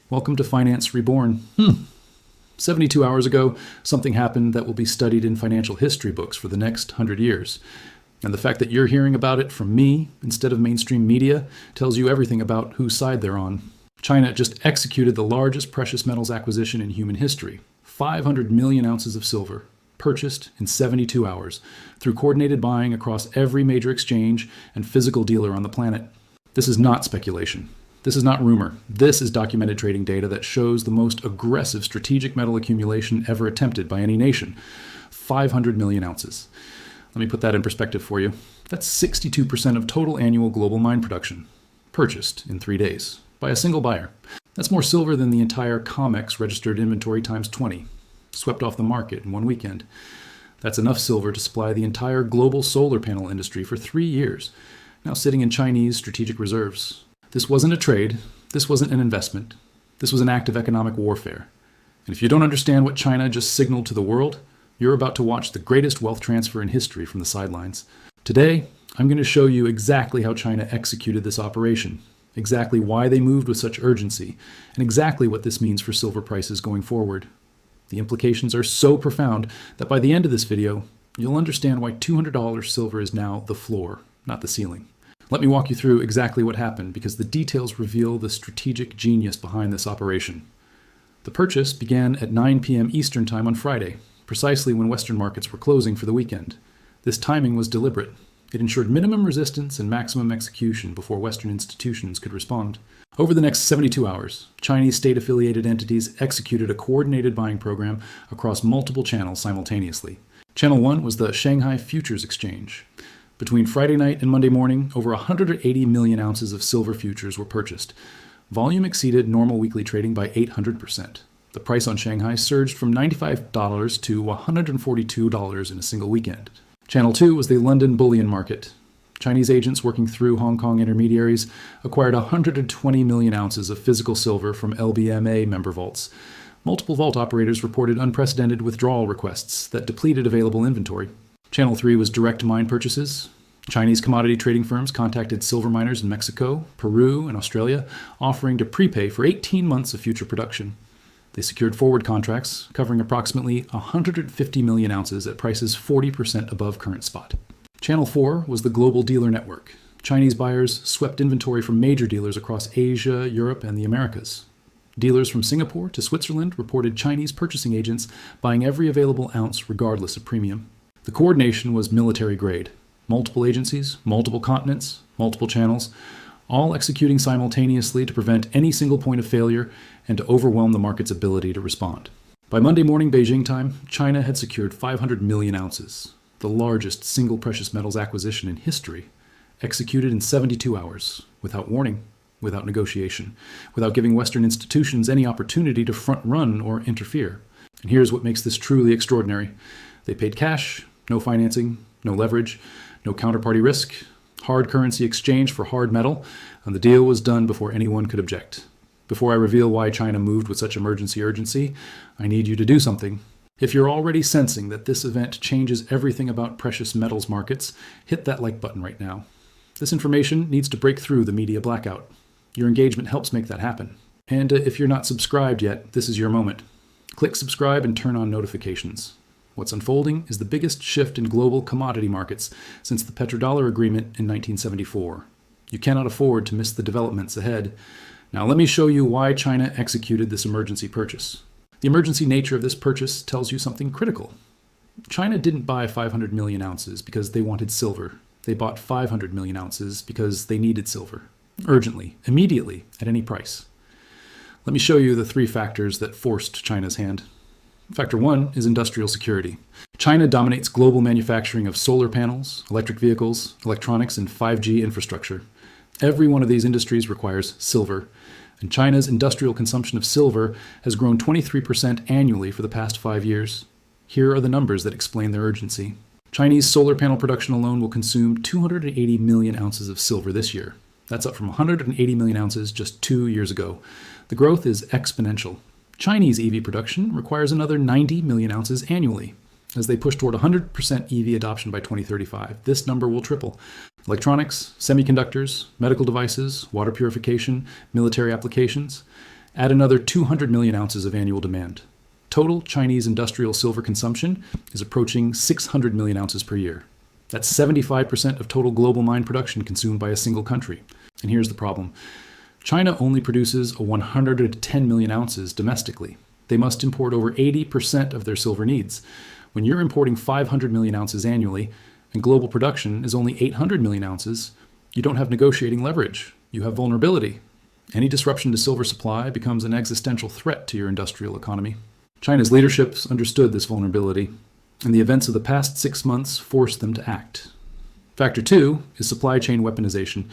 Welcome to Finance Reborn. 72 hours ago, something happened that will be studied in financial history books for the next 100 years. And the fact that you're hearing about it from me instead of mainstream media tells you everything about whose side they're on. China just executed the largest precious metals acquisition in human history. 500 million ounces of silver, purchased in 72 hours, through coordinated buying across every major exchange and physical dealer on the planet. This is not speculation. This is not rumor. This is documented trading data that shows the most aggressive strategic metal accumulation ever attempted by any nation. 500 million ounces. Let me put that in perspective for you. That's 62% of total annual global mine production, purchased in 3 days by a single buyer. That's more silver than the entire COMEX registered inventory times 20, swept off the market in one weekend. That's enough silver to supply the entire global solar panel industry for 3 years, now sitting in Chinese strategic reserves. This wasn't a trade. This wasn't an investment. This was an act of economic warfare. And if you don't understand what China just signaled to the world, you're about to watch the greatest wealth transfer in history from the sidelines. Today, I'm going to show you exactly how China executed this operation, exactly why they moved with such urgency, and exactly what this means for silver prices going forward. The implications are so profound that by the end of this video, you'll understand why $200 silver is now the floor, not the ceiling. Let me walk you through exactly what happened, because the details reveal the strategic genius behind this operation. The purchase began at 9 p.m. Eastern Time on Friday, precisely when Western markets were closing for the weekend. This timing was deliberate. It ensured minimum resistance and maximum execution before Western institutions could respond. Over the next 72 hours, Chinese state-affiliated entities executed a coordinated buying program across multiple channels simultaneously. Channel 1 was the Shanghai Futures Exchange. Between Friday night and Monday morning, over 180 million ounces of silver futures were purchased. Volume exceeded normal weekly trading by 800%. The price on Shanghai surged from $95 to $142 in a single weekend. Channel 2 was the London bullion market. Chinese agents working through Hong Kong intermediaries acquired 120 million ounces of physical silver from LBMA member vaults. Multiple vault operators reported unprecedented withdrawal requests that depleted available inventory. Channel 3 was direct mine purchases. Chinese commodity trading firms contacted silver miners in Mexico, Peru, and Australia, offering to prepay for 18 months of future production. They secured forward contracts covering approximately 150 million ounces at prices 40% above current spot. Channel 4 was the global dealer network. Chinese buyers swept inventory from major dealers across Asia, Europe, and the Americas. Dealers from Singapore to Switzerland reported Chinese purchasing agents buying every available ounce regardless of premium. The coordination was military grade. Multiple agencies, multiple continents, multiple channels, all executing simultaneously to prevent any single point of failure and to overwhelm the market's ability to respond. By Monday morning Beijing time, China had secured 500 million ounces, the largest single precious metals acquisition in history, executed in 72 hours, without warning, without negotiation, without giving Western institutions any opportunity to front-run or interfere. And here's what makes this truly extraordinary. They paid cash, no financing, no leverage, no counterparty risk, hard currency exchange for hard metal, and the deal was done before anyone could object. Before I reveal why China moved with such emergency urgency, I need you to do something. If you're already sensing that this event changes everything about precious metals markets, hit that like button right now. This information needs to break through the media blackout. Your engagement helps make that happen. And if you're not subscribed yet, this is your moment. Click subscribe and turn on notifications. What's unfolding is the biggest shift in global commodity markets since the petrodollar agreement in 1974. You cannot afford to miss the developments ahead. Now let me show you why China executed this emergency purchase. The emergency nature of this purchase tells you something critical. China didn't buy 500 million ounces because they wanted silver. They bought 500 million ounces because they needed silver. Urgently, immediately, at any price. Let me show you the 3 factors that forced China's hand. Factor 1 is industrial security. China dominates global manufacturing of solar panels, electric vehicles, electronics, and 5G infrastructure. Every one of these industries requires silver, and China's industrial consumption of silver has grown 23% annually for the past 5 years. Here are the numbers that explain their urgency. Chinese solar panel production alone will consume 280 million ounces of silver this year. That's up from 180 million ounces just 2 years ago. The growth is exponential. Chinese EV production requires another 90 million ounces annually. As they push toward 100% EV adoption by 2035, this number will triple. Electronics, semiconductors, medical devices, water purification, military applications, Add another 200 million ounces of annual demand. Total Chinese industrial silver consumption is approaching 600 million ounces per year. That's 75% of total global mine production consumed by a single country. And here's the problem. China only produces 110 million ounces domestically. They must import over 80% of their silver needs. When you're importing 500 million ounces annually, and global production is only 800 million ounces, you don't have negotiating leverage. You have vulnerability. Any disruption to silver supply becomes an existential threat to your industrial economy. China's leadership understood this vulnerability, and the events of the past 6 months forced them to act. Factor 2 is supply chain weaponization.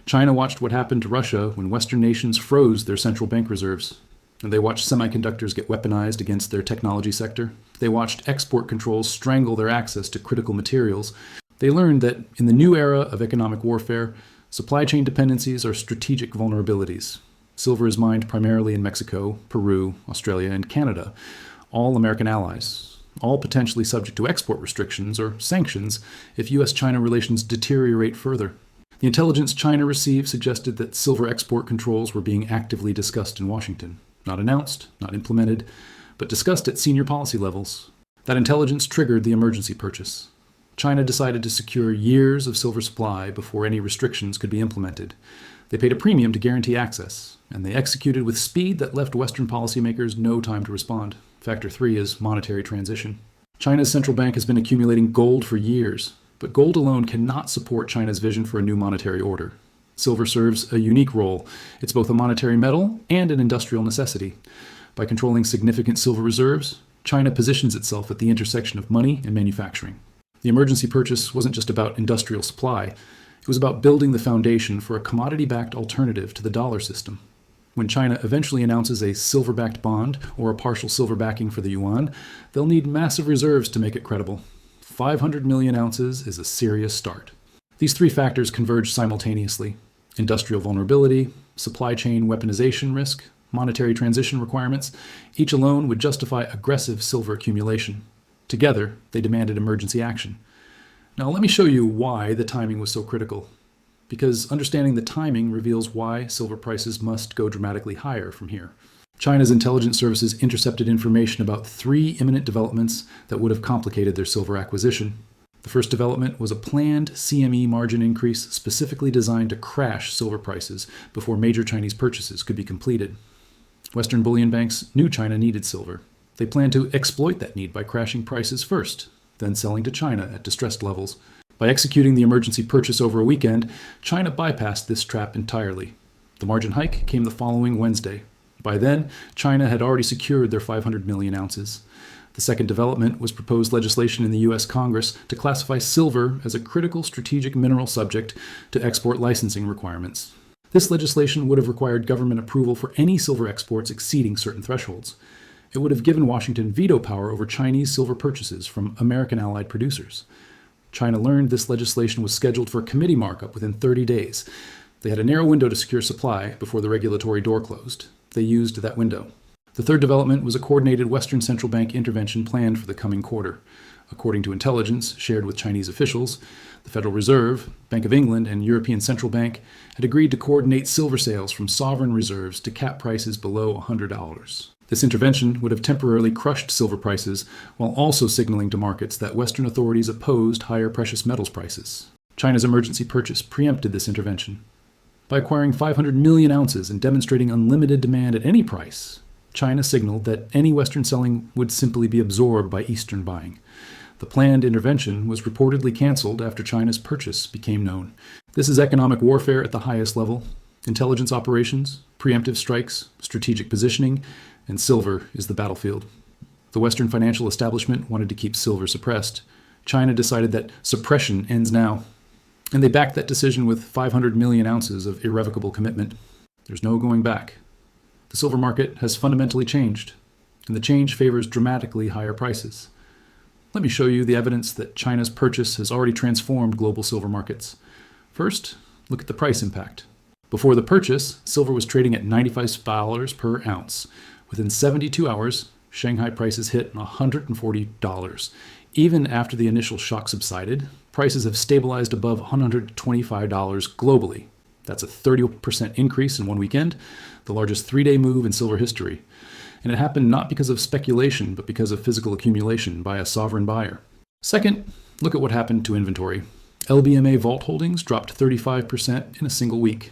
China watched what happened to Russia when Western nations froze their central bank reserves. And they watched semiconductors get weaponized against their technology sector. They watched export controls strangle their access to critical materials. They learned that in the new era of economic warfare, supply chain dependencies are strategic vulnerabilities. Silver is mined primarily in Mexico, Peru, Australia, and Canada, all American allies, all potentially subject to export restrictions or sanctions if U.S.-China relations deteriorate further. The intelligence China received suggested that silver export controls were being actively discussed in Washington. Not announced, not implemented, but discussed at senior policy levels. That intelligence triggered the emergency purchase. China decided to secure years of silver supply before any restrictions could be implemented. They paid a premium to guarantee access, and they executed with speed that left Western policymakers no time to respond. Factor 3 is monetary transition. China's central bank has been accumulating gold for years, but gold alone cannot support China's vision for a new monetary order. Silver serves a unique role. It's both a monetary metal and an industrial necessity. By controlling significant silver reserves, China positions itself at the intersection of money and manufacturing. The emergency purchase wasn't just about industrial supply. It was about building the foundation for a commodity-backed alternative to the dollar system. When China eventually announces a silver-backed bond or a partial silver backing for the yuan, they'll need massive reserves to make it credible. 500 million ounces is a serious start. These three factors converge simultaneously: industrial vulnerability, supply chain weaponization risk, monetary transition requirements. Each alone would justify aggressive silver accumulation. Together, they demanded emergency action. Now let me show you why the timing was so critical. Because understanding the timing reveals why silver prices must go dramatically higher from here. China's intelligence services intercepted information about 3 imminent developments that would have complicated their silver acquisition. The first development was a planned CME margin increase specifically designed to crash silver prices before major Chinese purchases could be completed. Western bullion banks knew China needed silver. They planned to exploit that need by crashing prices first, then selling to China at distressed levels. By executing the emergency purchase over a weekend, China bypassed this trap entirely. The margin hike came the following Wednesday. By then, China had already secured their 500 million ounces. The second development was proposed legislation in the U.S. Congress to classify silver as a critical strategic mineral subject to export licensing requirements. This legislation would have required government approval for any silver exports exceeding certain thresholds. It would have given Washington veto power over Chinese silver purchases from American allied producers. China learned this legislation was scheduled for a committee markup within 30 days. They had a narrow window to secure supply before the regulatory door closed. They used that window. The third development was a coordinated Western central bank intervention planned for the coming quarter. According to intelligence shared with Chinese officials, the Federal Reserve, Bank of England, and European Central Bank had agreed to coordinate silver sales from sovereign reserves to cap prices below $100. This intervention would have temporarily crushed silver prices while also signaling to markets that Western authorities opposed higher precious metals prices. China's emergency purchase preempted this intervention. By acquiring 500 million ounces and demonstrating unlimited demand at any price, China signaled that any Western selling would simply be absorbed by Eastern buying. The planned intervention was reportedly canceled after China's purchase became known. This is economic warfare at the highest level: intelligence operations, preemptive strikes, strategic positioning, and silver is the battlefield. The Western financial establishment wanted to keep silver suppressed. China decided that suppression ends now, and they backed that decision with 500 million ounces of irrevocable commitment. There's no going back. The silver market has fundamentally changed, and the change favors dramatically higher prices. Let me show you the evidence that China's purchase has already transformed global silver markets. First, look at the price impact. Before the purchase, silver was trading at $95 per ounce. Within 72 hours, Shanghai prices hit $140. Even after the initial shock subsided, prices have stabilized above $125 globally. That's a 30% increase in one weekend, the largest three-day move in silver history. And it happened not because of speculation, but because of physical accumulation by a sovereign buyer. Second, look at what happened to inventory. LBMA vault holdings dropped 35% in a single week.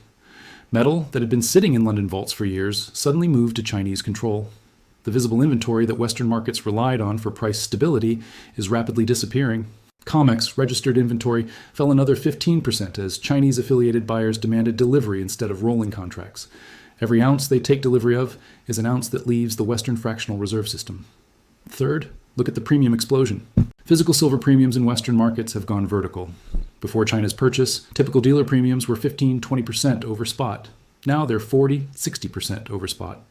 Metal that had been sitting in London vaults for years suddenly moved to Chinese control. The visible inventory that Western markets relied on for price stability is rapidly disappearing. COMEX registered inventory fell another 15% as Chinese-affiliated buyers demanded delivery instead of rolling contracts. Every ounce they take delivery of is an ounce that leaves the Western fractional reserve system. Third, look at the premium explosion. Physical silver premiums in Western markets have gone vertical. Before China's purchase, typical dealer premiums were 15-20% over spot. Now they're 40-60% over spot.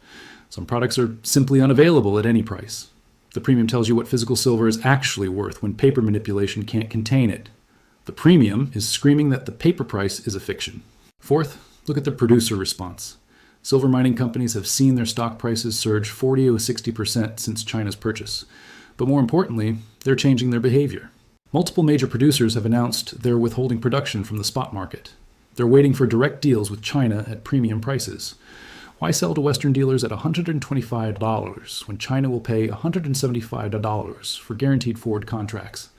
Some products are simply unavailable at any price. The premium tells you what physical silver is actually worth when paper manipulation can't contain it. The premium is screaming that the paper price is a fiction. Fourth, look at the producer response. Silver mining companies have seen their stock prices surge 40-60% since China's purchase. But more importantly, they're changing their behavior. Multiple major producers have announced they're withholding production from the spot market. They're waiting for direct deals with China at premium prices. Why sell to Western dealers at $125 when China will pay $175 for guaranteed forward contracts?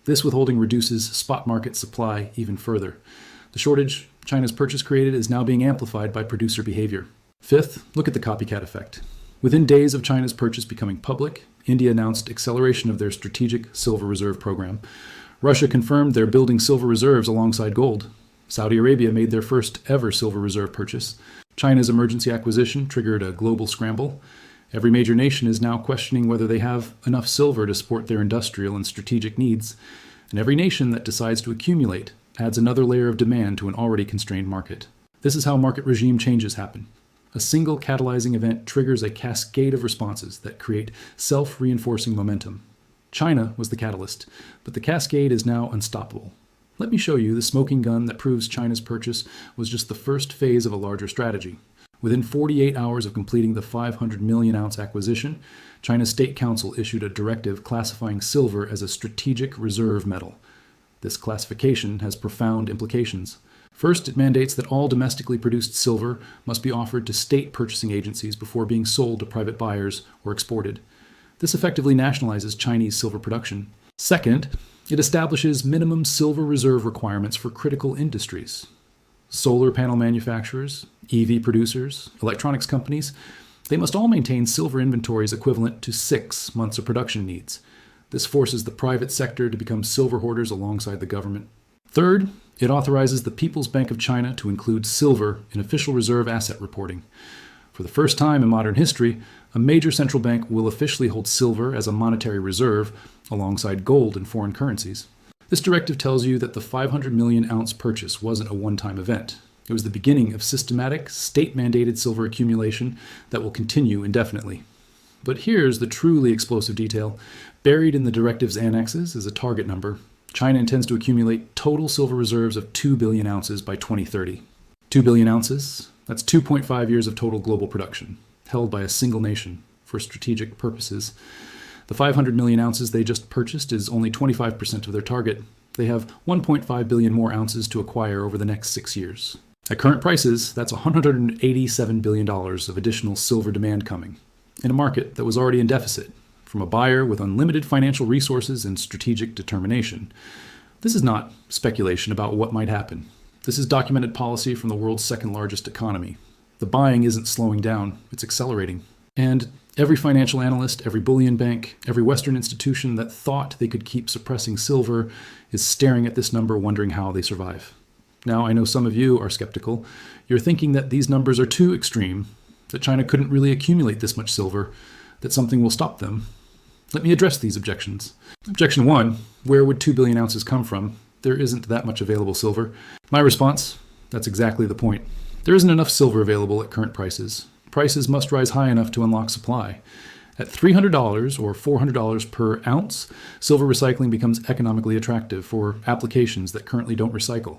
This withholding reduces spot market supply even further. The shortage China's purchase created is now being amplified by producer behavior. Fifth, look at the copycat effect. Within days of China's purchase becoming public, India announced acceleration of their strategic silver reserve program. Russia confirmed they're building silver reserves alongside gold. Saudi Arabia made their first ever silver reserve purchase. China's emergency acquisition triggered a global scramble. Every major nation is now questioning whether they have enough silver to support their industrial and strategic needs. And every nation that decides to accumulate adds another layer of demand to an already constrained market. This is how market regime changes happen. A single catalyzing event triggers a cascade of responses that create self-reinforcing momentum. China was the catalyst, but the cascade is now unstoppable. Let me show you the smoking gun that proves China's purchase was just the first phase of a larger strategy. Within 48 hours of completing the 500 million ounce acquisition, China's State Council issued a directive classifying silver as a strategic reserve metal. This classification has profound implications. First, it mandates that all domestically produced silver must be offered to state purchasing agencies before being sold to private buyers or exported. This effectively nationalizes Chinese silver production. Second, it establishes minimum silver reserve requirements for critical industries. Solar panel manufacturers, EV producers, electronics companies, they must all maintain silver inventories equivalent to 6 months of production needs. This forces the private sector to become silver hoarders alongside the government. Third, it authorizes the People's Bank of China to include silver in official reserve asset reporting. For the first time in modern history, a major central bank will officially hold silver as a monetary reserve alongside gold and foreign currencies. This directive tells you that the 500 million ounce purchase wasn't a one-time event. It was the beginning of systematic, state-mandated silver accumulation that will continue indefinitely. But here's the truly explosive detail. Buried in the directive's annexes is a target number. China intends to accumulate total silver reserves of 2 billion ounces by 2030. 2 billion ounces? That's 2.5 years of total global production, held by a single nation for strategic purposes. The 500 million ounces they just purchased is only 25% of their target. They have 1.5 billion more ounces to acquire over the next 6 years. At current prices, that's $187 billion of additional silver demand coming, in a market that was already in deficit, from a buyer with unlimited financial resources and strategic determination. This is not speculation about what might happen. This is documented policy from the world's second largest economy. The buying isn't slowing down, it's accelerating. And every financial analyst, every bullion bank, every Western institution that thought they could keep suppressing silver is staring at this number wondering how they survive. Now, I know some of you are skeptical. You're thinking that these numbers are too extreme, that China couldn't really accumulate this much silver, that something will stop them. Let me address these objections. Objection 1, where would 2 billion ounces come from? There isn't that much available silver. My response, that's exactly the point. There isn't enough silver available at current prices. Prices must rise high enough to unlock supply. At $300 or $400 per ounce, silver recycling becomes economically attractive for applications that currently don't recycle.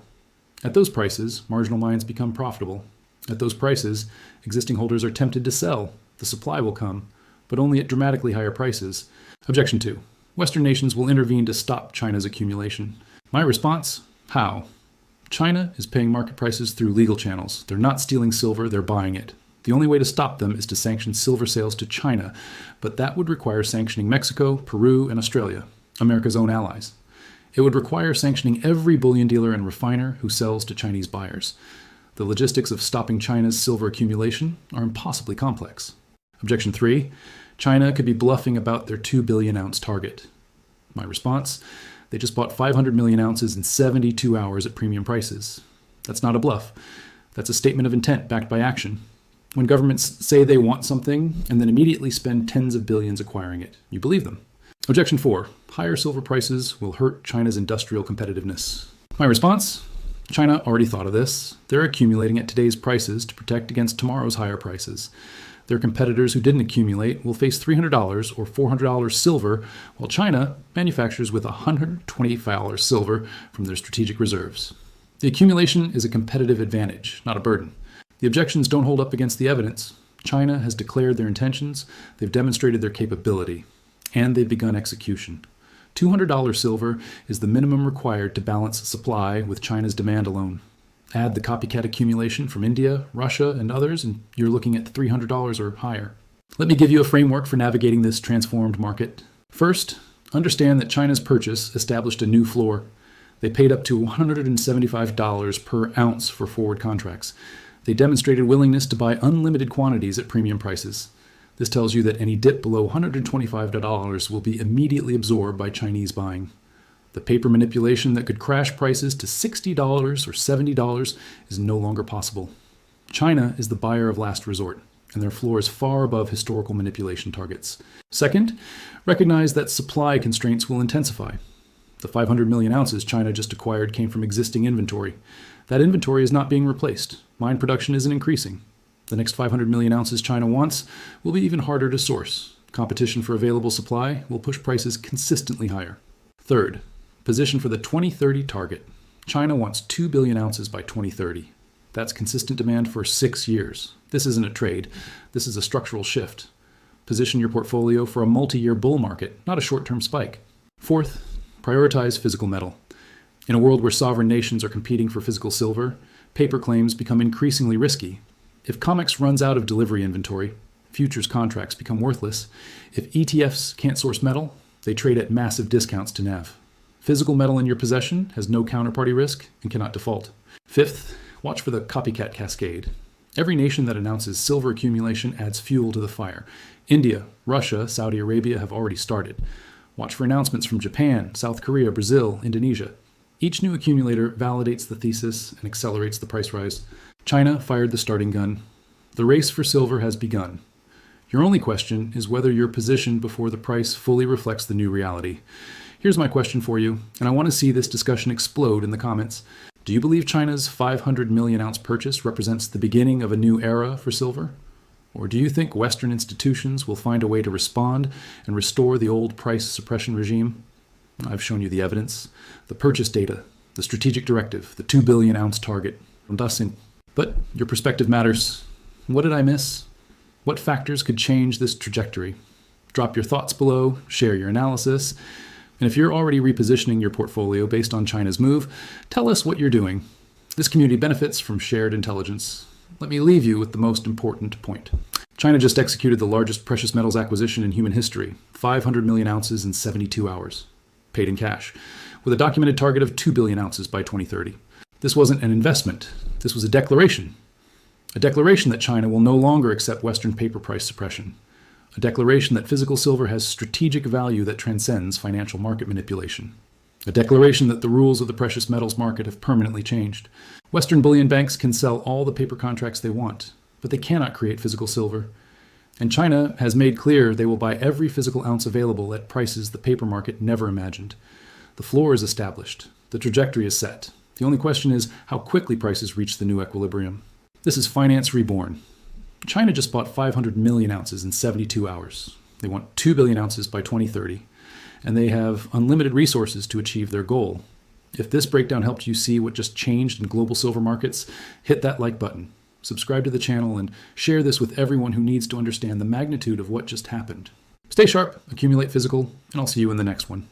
At those prices, marginal mines become profitable. At those prices, existing holders are tempted to sell. The supply will come, but only at dramatically higher prices. Objection 2. Western nations will intervene to stop China's accumulation. My response? How? China is paying market prices through legal channels. They're not stealing silver, they're buying it. The only way to stop them is to sanction silver sales to China, but that would require sanctioning Mexico, Peru, and Australia, America's own allies. It would require sanctioning every bullion dealer and refiner who sells to Chinese buyers. The logistics of stopping China's silver accumulation are impossibly complex. Objection 3. China could be bluffing about their 2 billion ounce target. My response: they just bought 500 million ounces in 72 hours at premium prices. That's not a bluff. That's a statement of intent backed by action. When governments say they want something and then immediately spend tens of billions acquiring it, you believe them. Objection 4. Higher silver prices will hurt China's industrial competitiveness. My response: China already thought of this. They're accumulating at today's prices to protect against tomorrow's higher prices. Their competitors who didn't accumulate will face $300 or $400 silver, while China manufactures with $125 silver from their strategic reserves. The accumulation is a competitive advantage, not a burden. The objections don't hold up against the evidence. China has declared their intentions, they've demonstrated their capability, and they've begun execution. $200 silver is the minimum required to balance supply with China's demand alone. Add the copycat accumulation from India, Russia, and others, and you're looking at $300 or higher. Let me give you a framework for navigating this transformed market. First, understand that China's purchase established a new floor. They paid up to $175 per ounce for forward contracts. They demonstrated willingness to buy unlimited quantities at premium prices. This tells you that any dip below $125 will be immediately absorbed by Chinese buying. The paper manipulation that could crash prices to $60 or $70 is no longer possible. China is the buyer of last resort, and their floor is far above historical manipulation targets. Second, recognize that supply constraints will intensify. The 500 million ounces China just acquired came from existing inventory. That inventory is not being replaced. Mine production isn't increasing. The next 500 million ounces China wants will be even harder to source. Competition for available supply will push prices consistently higher. Third, position for the 2030 target. China wants 2 billion ounces by 2030. That's consistent demand for 6 years. This isn't a trade. This is a structural shift. Position your portfolio for a multi-year bull market, not a short-term spike. Fourth, prioritize physical metal. In a world where sovereign nations are competing for physical silver, paper claims become increasingly risky. If COMEX runs out of delivery inventory, futures contracts become worthless. If ETFs can't source metal, they trade at massive discounts to NAV. Physical metal in your possession has no counterparty risk and cannot default. Fifth, watch for the copycat cascade. Every nation that announces silver accumulation adds fuel to the fire. India, Russia, Saudi Arabia have already started. Watch for announcements from Japan, South Korea, Brazil, Indonesia. Each new accumulator validates the thesis and accelerates the price rise. China fired the starting gun. The race for silver has begun. Your only question is whether you're positioned before the price fully reflects the new reality. Here's my question for you, and I want to see this discussion explode in the comments. Do you believe China's 500 million ounce purchase represents the beginning of a new era for silver? Or do you think Western institutions will find a way to respond and restore the old price suppression regime? I've shown you the evidence, the purchase data, the strategic directive, the 2 billion ounce target. But your perspective matters. What did I miss? What factors could change this trajectory? Drop your thoughts below, share your analysis. And if you're already repositioning your portfolio based on China's move, tell us what you're doing. This community benefits from shared intelligence. Let me leave you with the most important point. China just executed the largest precious metals acquisition in human history, 500 million ounces in 72 hours, paid in cash, with a documented target of 2 billion ounces by 2030. This wasn't an investment. This was a declaration. A declaration that China will no longer accept Western paper price suppression. A declaration that physical silver has strategic value that transcends financial market manipulation. A declaration that the rules of the precious metals market have permanently changed. Western bullion banks can sell all the paper contracts they want, but they cannot create physical silver. And China has made clear they will buy every physical ounce available at prices the paper market never imagined. The floor is established. The trajectory is set. The only question is how quickly prices reach the new equilibrium. This is finance reborn. China just bought 500 million ounces in 72 hours. They want 2 billion ounces by 2030, and they have unlimited resources to achieve their goal. If this breakdown helped you see what just changed in global silver markets, hit that like button, subscribe to the channel, and share this with everyone who needs to understand the magnitude of what just happened. Stay sharp, accumulate physical, and I'll see you in the next one.